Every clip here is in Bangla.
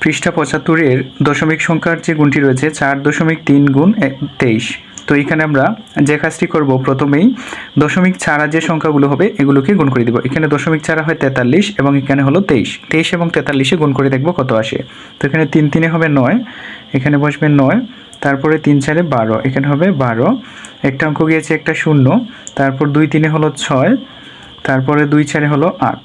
পৃষ্ঠা ৭৫-এর দশমিক সংখ্যার যে গুণটি রয়েছে ৪.৩ গুণ ২৩। তো এখানে আমরা যে কাজটি করব, প্রথমেই দশমিক ছাড়া যে সংখ্যাগুলো হবে এগুলোকে গুণ করে দিব। এখানে দশমিক ছাড়া হয় ৪৩ এবং এখানে হলো ২৩। ২৩ এবং ৪৩-এ গুণ করে দেখব কত আসে। তো এখানে ৩ ৩-এ হবে ৯, এখানে বসবে ৯, তারপরে ৩ ৪-এ ১২, এখানে হবে ১২, একটা অঙ্ক গিয়েছে একটা শূন্য, তারপর ২ ৩-এ হলো ৬, তারপরে ২ ৪-এ হলো ৮,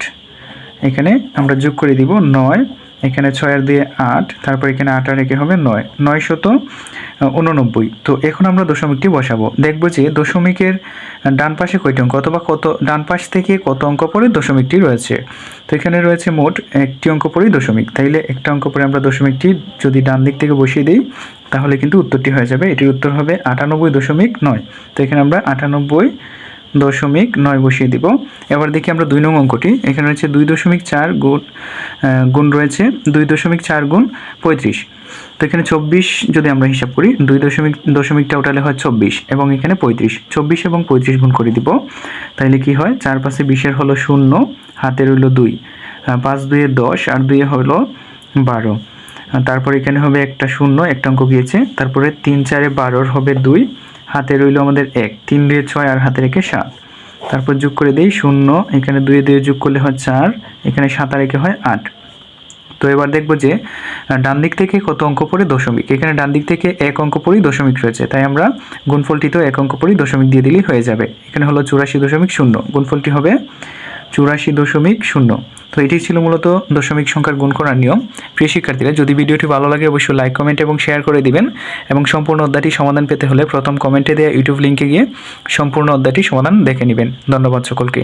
এখানে আমরা যোগ করে দিব ৯, এখানে ৬ আর 2 ৮, তারপর এখানে ৮ আর 1 হবে ৯, ৯৮৯। তো এখন আমরা দশমিকটি বসাবো। দেখব যে দশমিকের ডান পাশে কয়টি অঙ্ক অথবা কত ডান পাশ থেকে কত অঙ্ক পরে দশমিকটি রয়েছে। তো এখানে রয়েছে মোট একটি অঙ্ক পরেই দশমিক, তাইলে একটা অঙ্ক পরে আমরা দশমিকটি যদি ডান দিক থেকে বসিয়ে দিই তাহলে কিন্তু উত্তরটি হয়ে যাবে। এটির উত্তর হবে ৯৮.৯। তো এখানে আমরা ৯৮.৯ বসিয়ে দিব। এবার দেখি আমরা ২ নং অঙ্কটি। এখানে রয়েছে ২.৪ গুণ রয়েছে ২.৪ গুণ ৩৫। তো এখানে ২৪ যদি আমরা হিসাব করি, দশমিকটা উঠালে হয় ২৪ এবং এখানে ৩৫। ২৪ এবং ৩৫ গুণ করে দিব, তাইলে কি হয় ৪ ৫-এ ২০-এর হলো ০, হাতে রইল ২, ৫ ২-এ ১০ আর ২-এ হলো ১২, তারপর এখানে হবে একটা শূন্য, একটা অঙ্ক গিয়েছে, তারপরে ৩ ৪-এ ১২-র হবে ২, হাতে রইল আমাদের ১, ৩ ২-এ ৬ আর হাতে রেখে ৭, তারপর যোগ করে দেই ০, এখানে ২-এ ২-এ যোগ করলে হয় ৪, এখানে ৭ আর রেখে হয় ৮। তো এবার দেখব যে ডান দিক থেকে কত অঙ্ক পরে দশমিক। এখানে ডান দিক থেকে এক অঙ্ক পরেই দশমিক রয়েছে, তাই আমরা গুণফলটিতেও এক অঙ্ক পরেই দশমিক দিয়ে দিলেই হয়ে যাবে। এখানে হলো ৮৪.০, গুণফলটি হবে ৮৪.০। তো এটি ছিল মূলত দশমিক সংখ্যার গুণ করার নিয়ম। প্রিয় শিক্ষার্থীরা, যদি ভিডিওটি ভালো লাগে অবশ্যই লাইক, কমেন্ট এবং শেয়ার করে দিবেন এবং সম্পূর্ণ অধ্যায়টি সমাধান পেতে হলে প্রথম কমেন্টে দেওয়া ইউটিউব লিঙ্কে গিয়ে সম্পূর্ণ অধ্যায়টি সমাধান দেখে নেবেন। ধন্যবাদ সকলকে।